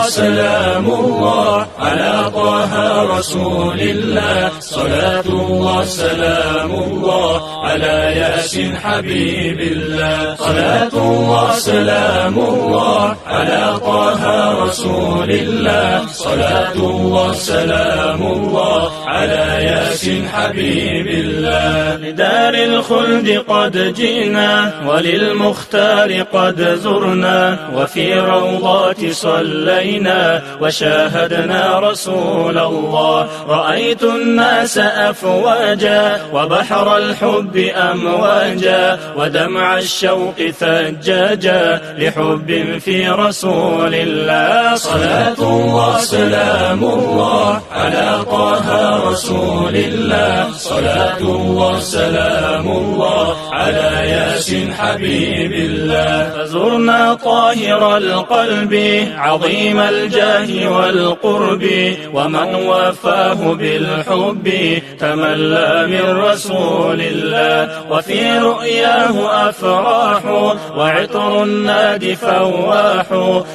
الله سلام الله على طه رسول الله، صلاة الله سلام الله على ياسين حبيب الله، صلاة الله سلام الله على طه رسول الله، صلاة الله سلام الله على ياسين حبيب الله. لدار الخلد قد جئنا وللمختار قد زرنا، وفي روضات صلينا وشاهدنا رسول الله. رأيت الناس أفواجا وبحر الحب أمواجا، ودمع الشوق ثجاجا لحب في رسول الله. صلاة الله سلام الله على طه رسول الله، صلاة الله سلام الله على ياسين حبيب الله. فزرنا طاهر القلب عظيم الجاه والقرب، ومن وفاه بالحب تملى من رسول الله. وفي رؤياه أفراح وعطر النادي فواح،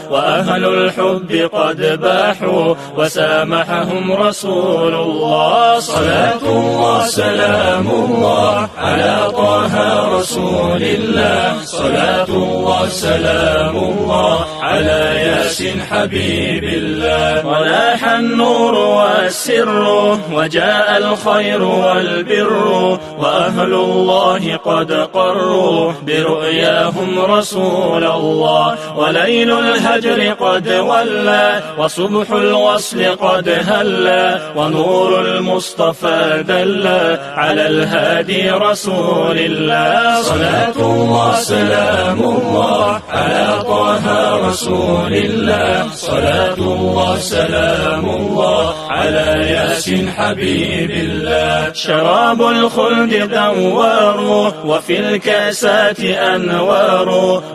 وأهل الحب قد باحوا وسامحهم رسول الله. صلاة الله سلام الله على طه رسول الله، صلاة الله سلام الله على ياسين حبيب الله. ولاح النور والسر وجاء الخير والبر، وأهل الله قد قروا برؤياهم رسول الله. وليل الهجر قد ولى وصبح الوصل قد هلى، ونور المصطفى دلى على الهادي رسول الله. صلاة الله سلام الله على طه رسول الله، صلاة الله سلام الله على ياسين حبيب الله. شراب الخلد دوار وفي الكاسات أنوار،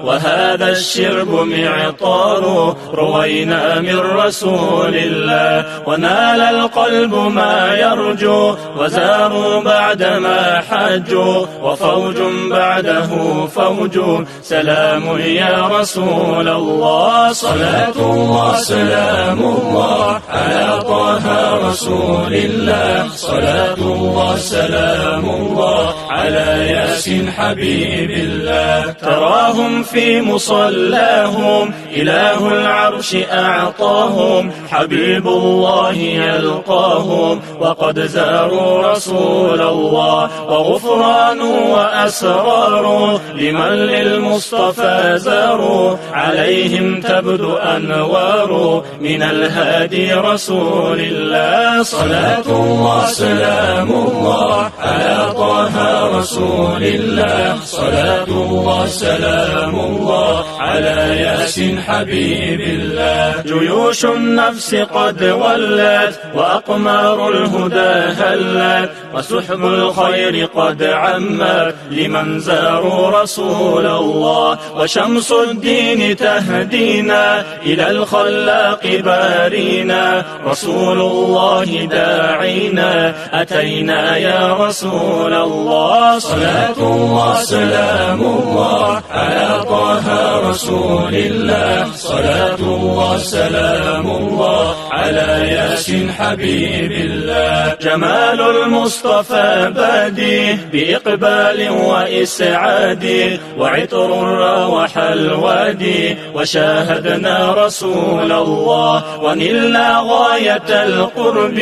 وهذا الشرب معطار روينا من رسول الله. ونال القلب ما يرجو وزاروا بعدما حجوا، وفوج بعده فوج سلام يا رسول الله. صلاة الله سلام الله على طه رسول الله، صلاة الله سلام الله على ياسين حبيب الله. تراهم في مصلاهم إله العرش أعطاهم، حبيب الله يلقاهم وقد زاروا رسول الله. وغفران وأسرار لمن للمصطفى زاروا، عليهم تبدو أنوار من الهادي رسول الله. صلاة الله سلام الله على طه رسول الله، صلاة الله سلام الله على ياسين حبيب الله. جيوش النفس قد ولت وأقمار الهدى هلت، وسحب الخير قد عمت لمن زاروا رسول الله. وشمس الدين تهدينا إلى الخلاق بارينا، رسول الله داعينا أتينا يا رسول الله. صلاة الله سلام الله على طه رسول الله، صلاة الله سلام الله على ياسين حبيب الله. جمال المصطفى بادي بإقبال وإسعاد، وعطر روح الوادي وشاهدنا رسول الله. ونلنا غاية القرب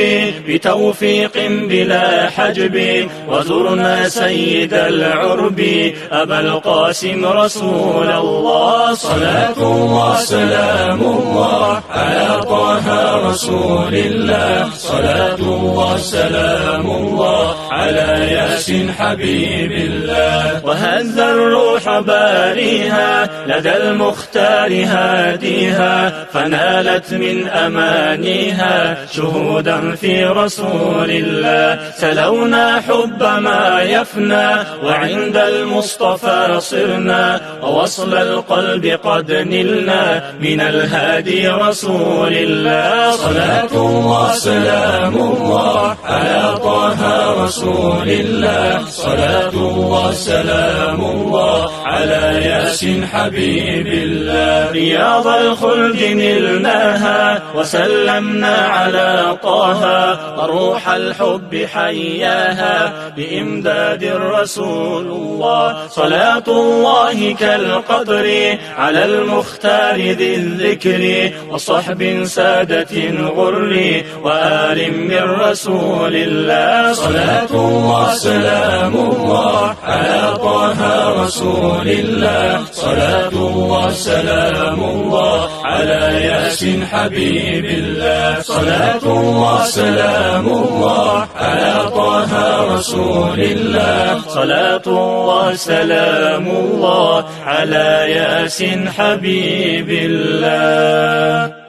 بتوفيق بلا حجب، وزرنا سيد العرب أبا القاسم رسول الله. صلاة الله سلام الله على طه رسول الله، صلاة الله سلام الله على ياسين حبيب الله. وهز الروح باريها لدى المختار هاديها، فنالت من أمانيها شهودا في رسول الله. سلونا حب ما يفنى وعند المصطفى صرنا، ووصل القلب قد نلنا من الهادي رسول الله. صلاة الله سلام الله على طه رسول الله، صلاة الله سلام الله على ياسين حبيب الله. رياض الخلد نلناها وسلمنا على طه، روح الحب حياها بإمداد الرسول الله. صلاة الله كالقطر على المختار ذي الذكر، وصحب سادة غر وآل من رسول الله. صلاة الله سلام الله على طه رسول الله. صلاة الله سلام الله على ياسين حبيب الله. صلاة الله سلام الله على طه رسول الله. صلاة الله سلام الله على ياسين حبيب الله.